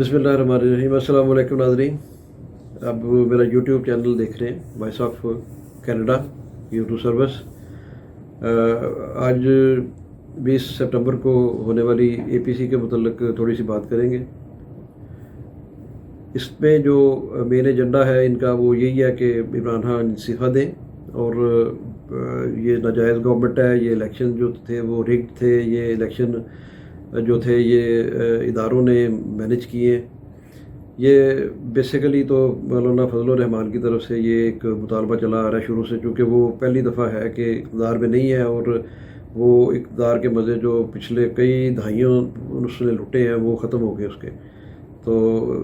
बिस्मिल्लाहिर्रहमानिर्रहीम। अस्सलाम वालेकुम नाज़रीन। अब मेरा यूट्यूब चैनल देख रहे हैं, voice of Canada YouTube service. आज 20 सितंबर को होने वाली एपीसी के मुतल्लिक थोड़ी सी बात करेंगे। इसमें जो मेन एजेंडा है इनका वो यही है कि इमरान खान इस्तीफ़ा दें और ये नाजायज़ गवर्नमेंट है, ये इलेक्शन जो थे वो रिग्ड थे, ये इलेक्शन जो थे ये इदारों ने मैनेज किए। ये बेसिकली तो मौलाना फजल रहमान की तरफ से ये एक मुतालबा चला आ रहा है शुरू से, चूँकि वो पहली दफ़ा है कि इक़्तिदार में नहीं है और वो इक़्तिदार के मज़े जो पिछले कई दहाइयों उसने लुटे हैं वो ख़त्म हो गए उसके। तो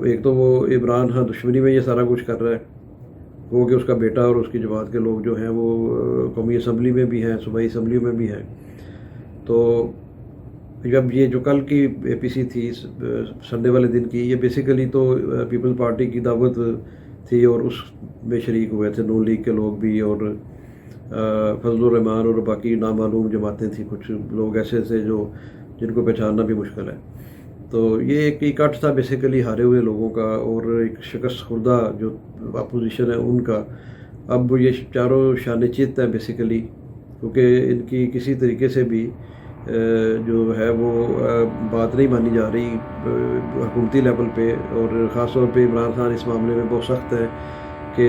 एक तो वो इमरान खान दुश्मनी में ये सारा कुछ कर रहा है, वो कि उसका बेटा और उसकी जमात के लोग जो हैं वो कौमी असम्बली में भी हैं, सूबाई असम्बली में भी हैं। तो जब ये जो कल की एपीसी थी संडे वाले दिन की, ये बेसिकली तो पीपल पार्टी की दावत थी और उसमें शरीक हुए थे नून लीग के लोग भी और फजल रहमान और बाकी नामालूम जमातें थी, कुछ लोग ऐसे थे जो जिनको पहचानना भी मुश्किल है। तो ये एक इकट्ठ था बेसिकली हारे हुए लोगों का और एक शिकस्त खुर्दा जो अपोजिशन है उनका। अब ये चारों शान चित है बेसिकली, क्योंकि इनकी किसी तरीके से भी जो है वो बात नहीं मानी जा रही हुकूमती लेवल पे, और ख़ास तौर पे इमरान खान इस मामले में बहुत सख्त है कि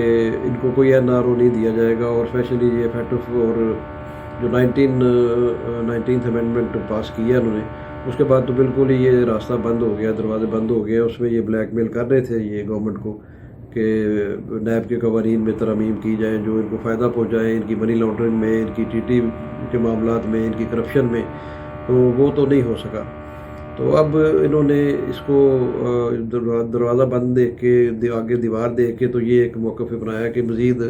इनको कोई एनआरओ नहीं दिया जाएगा। और स्पेशली ये फैटफ और जो 19th अमेंडमेंट पास किया उन्होंने, उसके बाद तो बिल्कुल ही ये रास्ता बंद हो गया, दरवाजे बंद हो गए। उसमें ये ब्लैकमेल कर रहे थे ये गवर्नमेंट को कि नैब के कवानीन में तरमीम की जाए जो इनको फ़ायदा पहुँचाए, इनकी मनी लॉन्ड्रिंग में, इनकी टीटी के मामलात में, इनकी करप्शन में। तो वो तो नहीं हो सका। तो अब इन्होंने इसको दरवाज़ा बंद देख के, आगे दीवार देख के, तो ये एक मौक़िफ़ अपनाया कि मज़ीद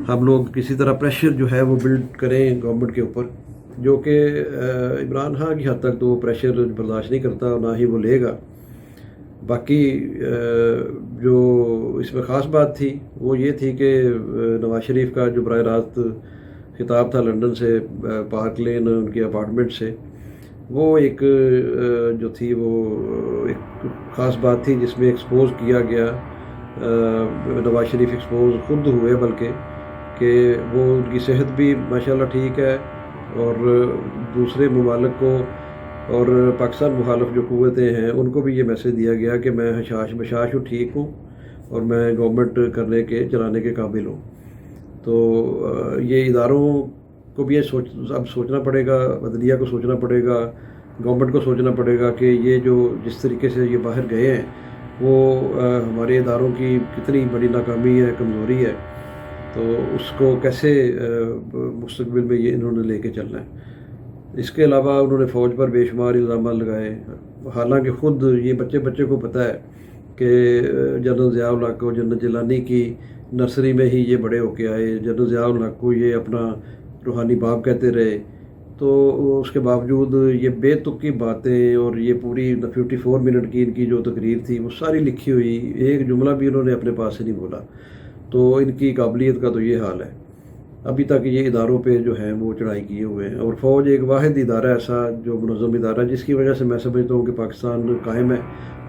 हम लोग किसी तरह प्रेशर जो है वो बिल्ड करें गवर्नमेंट के ऊपर, जो कि इमरान खान की हद तक तो वो प्रेशर बर्दाश्त नहीं करता और ना ही वो लेगा। बाकी जो इसमें ख़ास बात थी वो ये थी कि नवाज शरीफ का जो बराह रास्त खिताब था लंदन से पार्क लेन उनके अपार्टमेंट से, वो एक जो थी वो एक ख़ास बात थी जिसमें एक्सपोज़ किया गया, नवाज शरीफ एक्सपोज़ खुद हुए बल्कि, कि वो उनकी सेहत भी माशाल्लाह ठीक है और दूसरे ममालिक को और पाकिस्तान मुखालिफ जो क़ुव्वतें हैं उनको भी ये मैसेज दिया गया कि मैं हशाश बशाश हूँ, ठीक हूँ और मैं गवर्नमेंट करने के चलाने के काबिल हूँ। तो ये इदारों को भी ये अब सोचना पड़ेगा, अदलिया को सोचना पड़ेगा, गवर्नमेंट को सोचना पड़ेगा कि ये जो जिस तरीके से ये बाहर गए हैं वो हमारे इदारों की कितनी बड़ी नाकामी है, कमज़ोरी है। तो उसको कैसे मुस्तक़बिल में ये इन्होंने लेके चलना है। इसके अलावा उन्होंने फ़ौज पर बेशुमार इल्ज़ाम लगाए, हालांकि ख़ुद ये बच्चे को पता है कि जनरल ज़िया-उल हक़ को, जनरल जिलानी की नर्सरी में ही ये बड़े होके आए। जनरल ज़िया-उल हक़ को ये अपना रूहानी बाप कहते रहे, तो उसके बावजूद ये बेतुकी बातें और ये पूरी 54 मिनट की इनकी जो तकरीर थी वो सारी लिखी हुई, एक जुमला भी इन्होंने अपने पास से नहीं बोला। तो इनकी काबिलियत का तो ये हाल है। अभी तक ये इदारों पे जो है वो चढ़ाई किए हुए हैं और फ़ौज एक वाहिद इदारा ऐसा जो मुनज़्ज़म इदारा, जिसकी वजह से मैं समझता हूँ कि पाकिस्तान कायम है।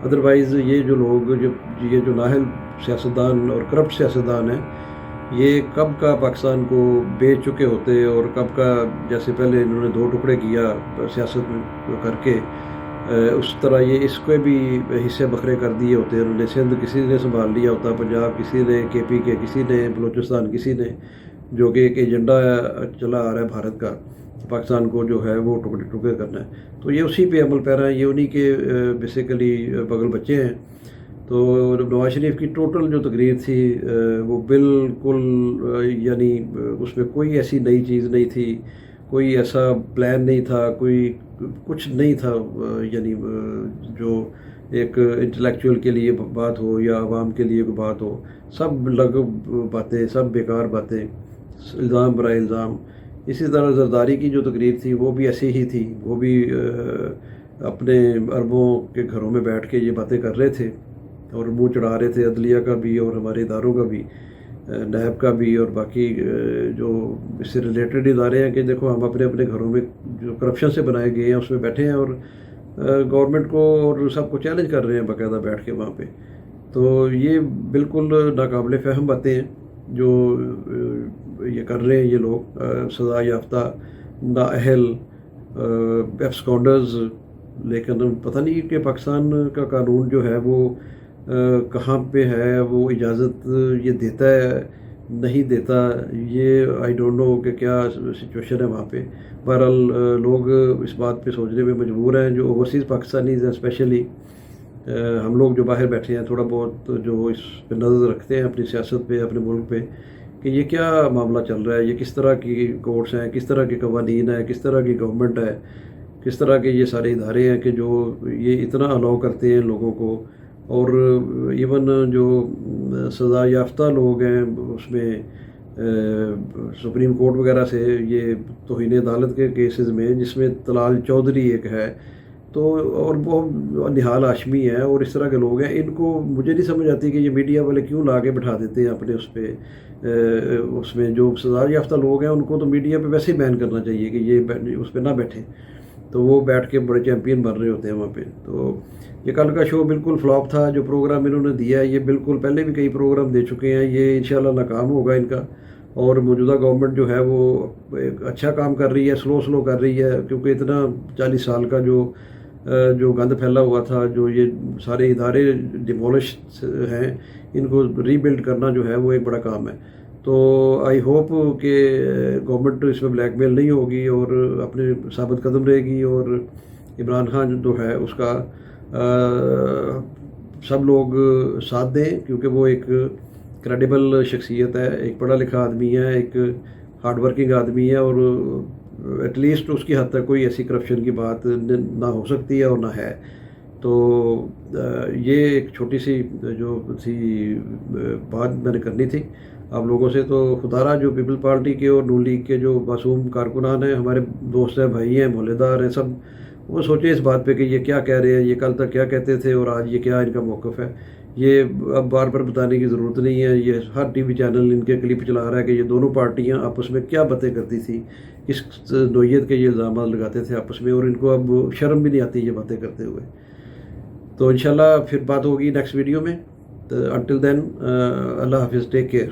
अदरवाइज़ ये जो लोग जो नाहल सियासतदान और करप्ट सियासतदान हैं, ये कब का पाकिस्तान को बेच चुके होते और कब का, जैसे पहले इन्होंने 2 टुकड़े किया सियासत करके, उस तरह ये इसको भी हिस्से बखरे कर दिए होते। उन्होंने सिंध किसी ने संभाल लिया होता, पंजाब किसी ने, KP के किसी ने, बलूचिस्तान किसी ने, जो कि एक एजेंडा चला आ रहा है भारत का, पाकिस्तान को जो है वो टुकड़े टुकड़े करना है। तो ये उसी पे अमल पैरा है, ये उन्हीं के बेसिकली बगल बच्चे हैं। तो नवाज शरीफ की टोटल जो तकरीर थी वो बिल्कुल यानी उसमें कोई ऐसी नई चीज़ नहीं थी, कोई ऐसा प्लान नहीं था, कोई कुछ नहीं था, यानी जो एक इंटेलेक्चुअल के लिए बात हो या आवाम के लिए कोई बात हो, सब बातें, सब बेकार बातें, इल्ज़ाम बराए इल्ज़ाम। इसी तरह जरदारी की जो तकरीर थी वो भी ऐसी ही थी, वो भी अपने अरबों के घरों में बैठ के ये बातें कर रहे थे और मुँह चढ़ा रहे थे अदलिया का भी और हमारे इदारों का भी, नैब का भी और बाकी जो इससे रिलेटेड इदारे हैं कि देखो हम अपने अपने घरों में जो करप्शन से बनाए गए हैं उसमें बैठे हैं और گورنمنٹ کو اور سب کو چیلنج کر رہے ہیں باقاعدہ بیٹھ کے وہاں پہ. تو یہ بالکل ناقابل فہم باتیں ہیں جو یہ کر رہے ہیں یہ لوگ، سزا یافتہ نااہل ایبسکونڈرز. لیکن پتہ نہیں کہ پاکستان کا قانون جو ہے وہ کہاں پہ ہے، وہ اجازت یہ دیتا ہے نہیں دیتا، یہ آئی ڈونٹ نو کہ کیا سچویشن ہے وہاں پہ. بہرحال لوگ اس بات پہ سوچنے میں مجبور ہیں، جو اوورسیز پاکستانیز ہیں اسپیشلی، ہم لوگ جو باہر بیٹھے ہیں تھوڑا بہت جو اس پہ نظر رکھتے ہیں اپنی سیاست پہ، اپنے ملک پہ، کہ یہ کیا معاملہ چل رہا ہے، یہ کس طرح کی کورٹس ہیں، کس طرح کے قوانین ہیں، کس طرح کی گورنمنٹ ہے، کس طرح کے یہ سارے ادارے ہیں کہ جو یہ اتنا الاؤ کرتے ہیں لوگوں کو. اور ایون جو سزا یافتہ لوگ ہیں اس میں سپریم کورٹ وغیرہ سے یہ توہین عدالت کے کیسز میں، جس میں طلال چودھری ایک ہے تو، اور وہ نہال ہاشمی ہے اور اس طرح کے لوگ ہیں. ان کو مجھے نہیں سمجھ آتی کہ یہ میڈیا والے کیوں لا کے بٹھا دیتے ہیں اپنے اس پہ. اس میں جو سزا یافتہ لوگ ہیں ان کو تو میڈیا پہ ویسے ہی بین کرنا چاہیے کہ یہ اس پہ نہ بیٹھیں، تو وہ بیٹھ کے بڑے چیمپئن بن رہے ہوتے ہیں وہاں پہ. تو یہ کل کا شو بالکل فلاپ تھا. جو پروگرام انہوں نے دیا ہے یہ بالکل، پہلے بھی کئی پروگرام دے چکے ہیں، یہ انشاءاللہ ناکام ہوگا ان کا. اور موجودہ گورنمنٹ جو ہے وہ ایک اچھا کام کر رہی ہے، سلو کر رہی ہے، کیونکہ اتنا 40 سال کا جو گند پھیلا ہوا تھا، جو یہ سارے ادارے ڈیمولش ہیں، ان کو ری بلڈ کرنا جو ہے وہ ایک بڑا کام ہے. تو آئی ہوپ کہ گورنمنٹ اس میں بلیک میل نہیں ہوگی اور اپنے ثابت قدم رہے گی، اور عمران خان جو ہے اس کا سب لوگ ساتھ دیں، کیونکہ وہ ایک کریڈیبل شخصیت ہے، ایک پڑھا لکھا آدمی ہے، ایک ہارڈ ورکنگ آدمی ہے، اور ایٹ لیسٹ اس کی حد تک کوئی ایسی کرپشن کی بات نہ ہو سکتی ہے اور نہ ہے. تو یہ ایک چھوٹی سی جو تھی بات میں نے کرنی تھی آپ لوگوں سے. تو خدارہ جو پیپل پارٹی کے اور نون لیگ کے جو معصوم کارکنان ہیں، ہمارے دوست ہیں، بھائی ہیں، محلے دار ہیں، سب وہ سوچیں اس بات پہ کہ یہ کیا کہہ رہے ہیں، یہ کل تک کیا کہتے تھے اور آج یہ کیا ان کا موقف ہے. یہ اب بار بار بتانے کی ضرورت نہیں ہے، یہ ہر ٹی وی چینل ان کے کلپ چلا رہا ہے کہ یہ دونوں پارٹیاں آپس میں کیا باتیں کرتی تھیں، کس نوعیت کے یہ الزامات لگاتے تھے آپس میں، اور ان کو اب شرم بھی نہیں آتی یہ باتیں کرتے ہوئے. تو انشاءاللہ پھر بات ہوگی نیکسٹ ویڈیو میں. انٹل دین اللہ حافظ، ٹیک کیئر.